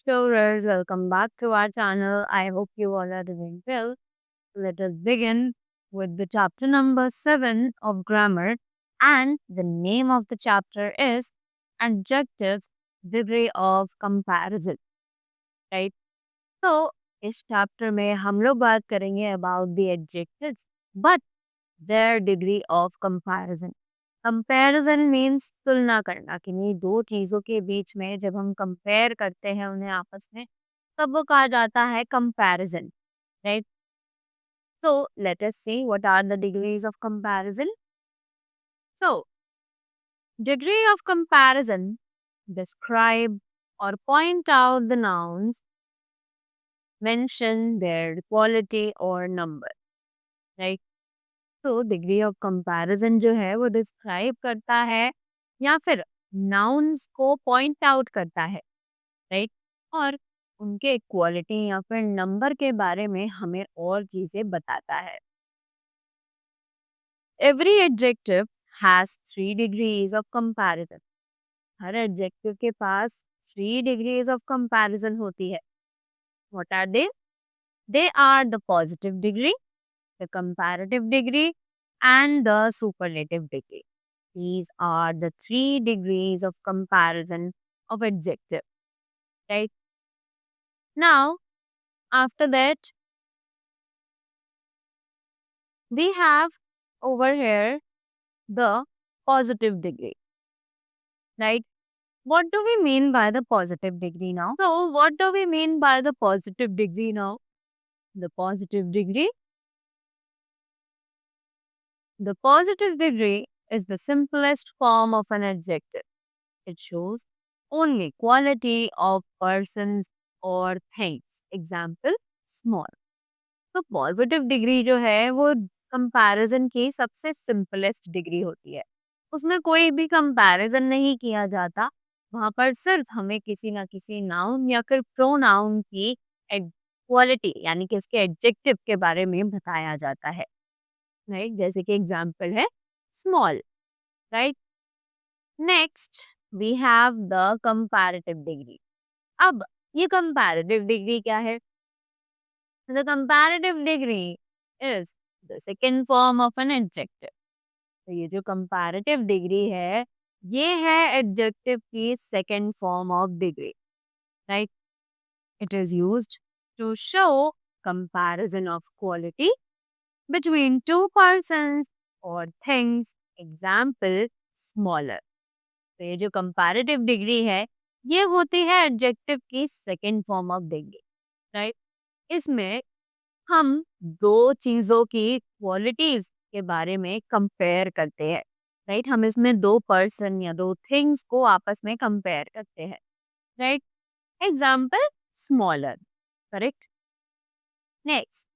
explorers, welcome back to our channel. I hope you all are doing well. Let us begin with the chapter number 7 of grammar, and the name of the chapter is Adjectives Degree of Comparison, right? So, इस chapter में हम लोग बात करेंगे about the adjectives, but their degree of comparison. Comparison means तुलना करना, किन्हीं दो चीजों के बीच में जब हम कंपेयर करते हैं उन्हें आपस में, तब वो कहा जाता है comparison, right? So let us see what are the degrees of comparison. So degree of comparison describe or point out the nouns, mention their quality or number, right? तो डिग्री ऑफ कंपैरिजन जो है वो describe करता है या फिर nouns को point out करता है, राइट? और उनके क्वालिटी या फिर नंबर के बारे में हमें और चीजें बताता है. Every adjective has 3 degrees of comparison. हर एडजेक्टिव के पास 3 डिग्रीज ऑफ कंपैरिजन होती है. What are they? They are the positive degree, the comparative degree, and the superlative degree. These are the 3 degrees of comparison of adjective, right? Now, after that, we have over here the positive degree, right? What do we mean by the positive degree now? So, what do we mean by the positive degree now? The positive degree The positive degree is the simplest form of an adjective. It shows only quality of persons or things. Example, small. तो positive degree जो है वो comparison की सबसे simplest degree होती है. उसमें कोई भी कंपैरिजन नहीं किया जाता. वहां पर सिर्फ हमें किसी ना किसी नाउन या फिर प्रोनाउन की क्वालिटी यानी कि इसके एडजेक्टिव के बारे में बताया जाता है, राइट? जैसे कि एग्जाम्पल है small, right? Next we have the comparative degree. अब ये कंपैरेटिव डिग्री क्या है? The comparative degree is the second form of an adjective. तो ये जो कंपैरेटिव डिग्री है, ये है एडजेक्टिव की second form of degree, right? It is used to show comparison of quality between two persons or things. Example, smaller. तो ये जो कंपैरेटिव डिग्री है, ये होती है एडजेक्टिव की second form of degree, right? इसमें हम दो चीजों की क्वालिटीज के बारे में कंपेयर करते हैं, राइट? हम इसमें दो पर्सन या दो थिंग्स को आपस में कंपेयर करते हैं, right? Example, smaller, correct? Next,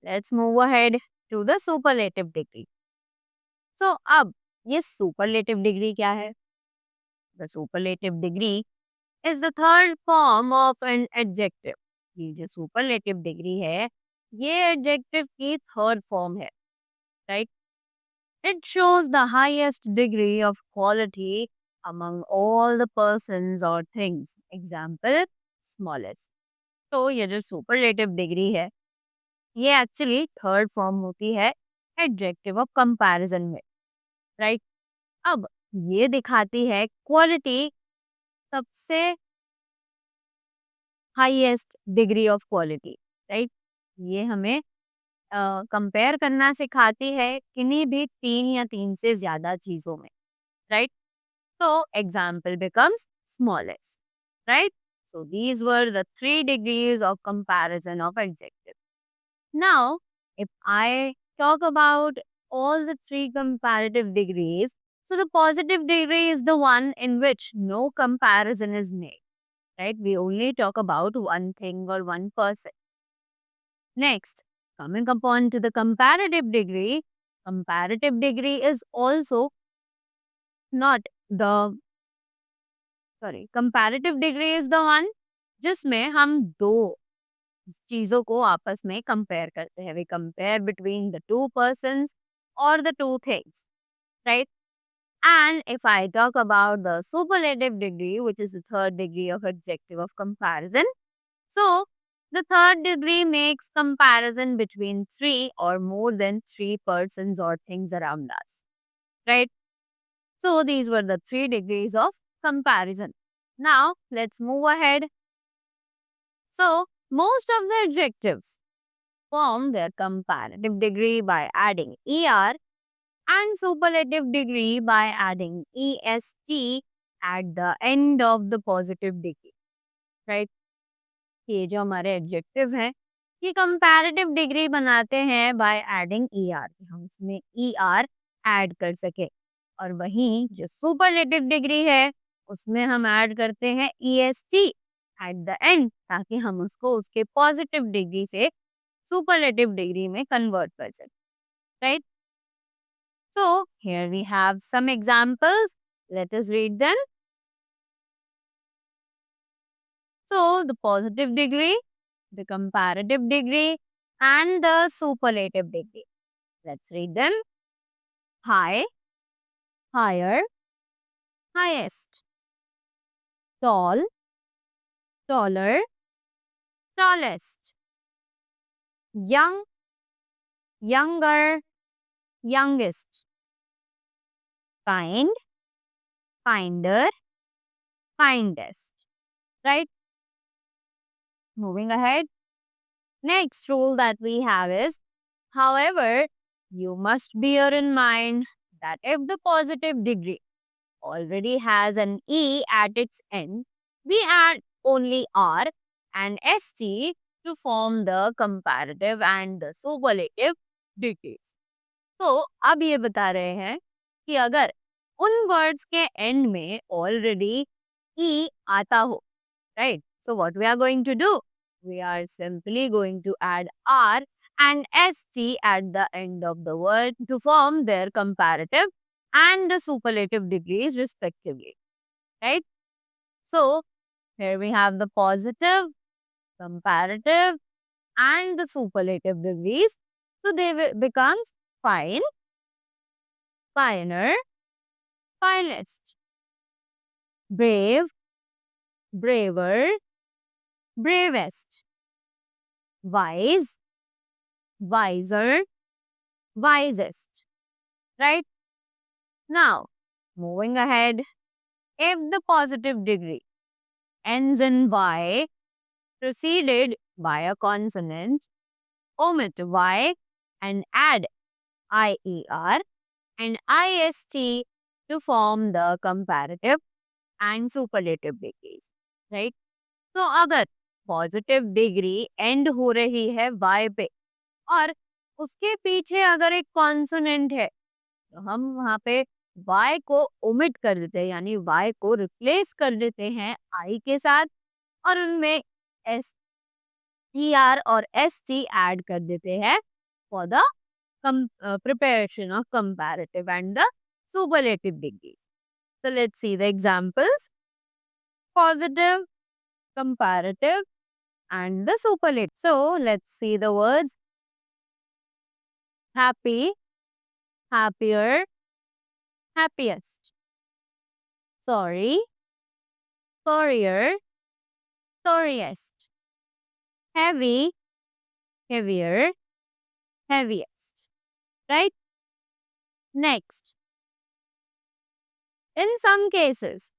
let's move ahead to the superlative degree. तो अब ये सुपरलेटिव डिग्री क्या है? The superlative degree is the third form of an adjective. ये जो सुपरलेटिव डिग्री है, ये एडजेक्टिव की थर्ड फॉर्म है, right? It shows the highest degree of quality among all the persons or things. Example, smallest. तो ये जो superlative degree है, ये एक्चुअली थर्ड फॉर्म होती है एडजेक्टिव ऑफ कंपैरिजन में, राइट? अब ये दिखाती है क्वालिटी, सबसे highest degree of quality, right? ये हमें कंपेयर करना सिखाती है किन्हीं भी तीन या तीन से ज्यादा चीजों में, राइट? तो example becomes smallest, right? So these were the 3 degrees of comparison of adjective. Now, if I talk about all the 3 comparative degrees, so the positive degree is the one in which no comparison is made, right? We only talk about one thing or one person. Next, coming upon to the comparative degree is also not the, comparative degree is the one जिसमें हम दो चीजों को आपस में compare करते हैं. We compare between the two persons और the two things, right? And if I talk about the superlative degree, which is the third degree of adjective of comparison, so the third degree makes comparison between three or more than three persons or things around us, right? So these were the three degrees of comparison. Now let's move ahead. So most of the adjectives form their comparative degree by adding er and superlative degree by adding est at the end of the positive degree, right? ये जो हमारे adjective हैं ये comparative degree बनाते हैं by adding er, हम इसमें er add कर सके। और वहीं जो सुपरलेटिव डिग्री है उसमें हम ऐड करते हैं est एट द एंड, ताकि हम उसको उसके पॉजिटिव डिग्री से सुपरलेटिव डिग्री में कन्वर्ट कर सकें, right? So here we have some examples. Let us read them. So the positive degree, the comparative degree, and the superlative degree. Let's read them. High, higher, highest. Tall, taller, tallest. Young, younger, youngest. Kind, kinder, kindest. Right? Moving ahead. Next rule that we have is, however, you must bear in mind that if the positive degree already has an E at its end, we add only R and ST to form the comparative and the superlative degrees. तो अब ये बता रहे हैं कि अगर उन words के एंड में ऑलरेडी E आता हो, right? So what we are going to do? We are simply going to add R and ST at the end of the word to form their comparative and the superlative degrees respectively, right? So here we have the positive, comparative, and the superlative degrees. So they becomes fine, finer, finest, brave, braver, bravest, wise, wiser, wisest, right? Now, moving ahead, if the positive degree ends in Y preceded by a consonant, omit Y and add IER and IST to form the comparative and superlative degrees, right? तो अगर positive degree and हो रही है y पे और उसके पीछे अगर एक कॉन्सोनेंट है तो हम वहां पे y को ओमिट कर देते हैं, यानी y को रिप्लेस कर देते हैं i के साथ और उनमें s t r और s t ऐड कर देते हैं for the preparation of comparative and the superlative degree. So let's see the examples. Positive, comparative, and the superlative. So let's see the words happy, happier, happiest. Sorry, sorrier, sorriest. Heavy, heavier, heaviest. Right? Next. In some cases,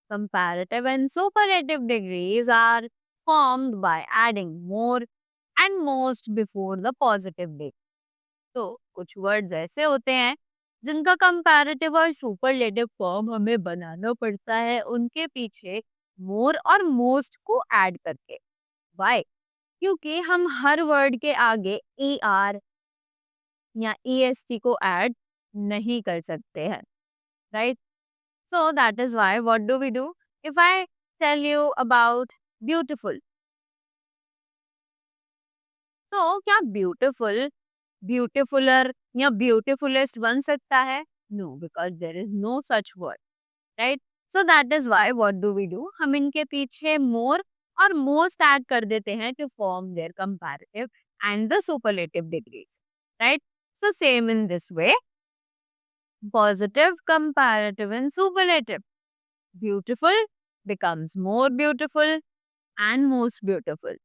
comparative and superlative degrees are formed by adding more and most before the positive degree. तो कुछ words ऐसे होते हैं जिनका comparative और superlative form हमें बनाना पड़ता है उनके पीछे मोर और मोस्ट को ऐड करके। व्हाई? क्योंकि हम हर वर्ड के आगे ई आर या ई एस टी को ऐड नहीं कर सकते हैं, right? So that is why what do we do? If I tell you about beautiful, तो क्या ब्यूटिफुल ब्यूटिफुलर या ब्यूटिफुलेस्ट बन सकता है? No, because there is no such word, right? So that is why what do we do, हम इनके पीछे मोर और मोस्ट ऐड कर देते हैं to form their comparative and the superlative degrees, right? So same in this way Positive, comparative, and superlative. Beautiful becomes more beautiful and most beautiful.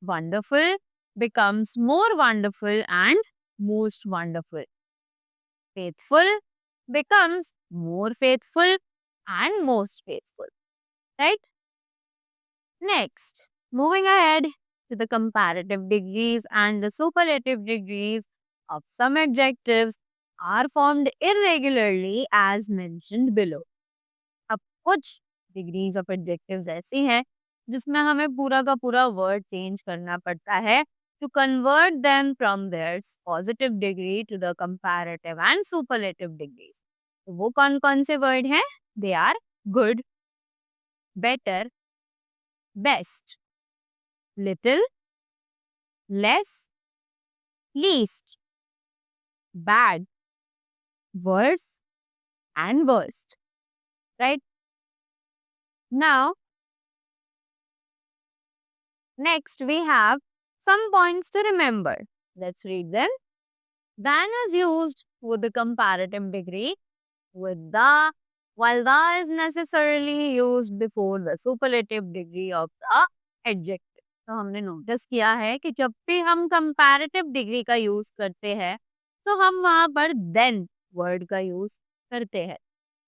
Wonderful becomes more wonderful and most wonderful. Faithful becomes more faithful and most faithful. Right? Next, moving ahead to the comparative degrees and the superlative degrees of some adjectives are formed irregularly as mentioned below. अब कुछ degrees of adjectives ऐसी हैं जिसमें हमें पूरा का पूरा word change करना पड़ता है to convert them from their positive degree to the comparative and superlative degrees. तो वो कौन कौन से वर्ड हैं? They are good, better, best, little, less, least, bad, worse and worst. Right now next, we have some points to remember. Let's read them. Than is used with the comparative degree with the, while the is necessarily used before the superlative degree of the adjective. तो हमने notice किया है कि जब भी हम comparative degree का use करते हैं तो हम वहां पर then वर्ड का यूज करते हैं,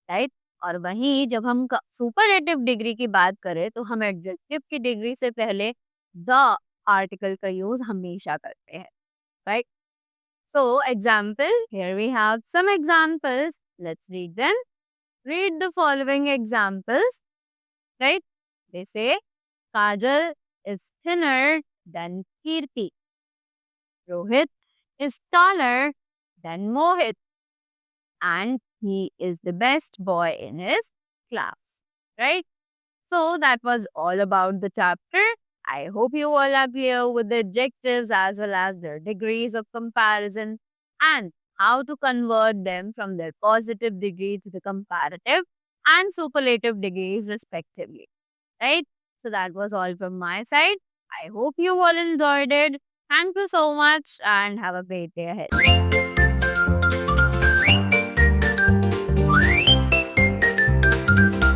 राइट? और वहीं जब हम सुपरलेटिव डिग्री की बात करें तो हम एडजेक्टिव की डिग्री से पहले द आर्टिकल का यूज हमेशा करते हैं, right? So example, here we have some examples, let's read them. Read the following examples, right? They say Kajal is thinner than Kirti, Rohit is taller than Mohit, and he is the best boy in his class, right? So that was all about the chapter. I hope you all are clear with the adjectives as well as their degrees of comparison and how to convert them from their positive degree to the comparative and superlative degrees respectively, right? So that was all from my side. I hope you all enjoyed it. Thank you so much and have a great day ahead.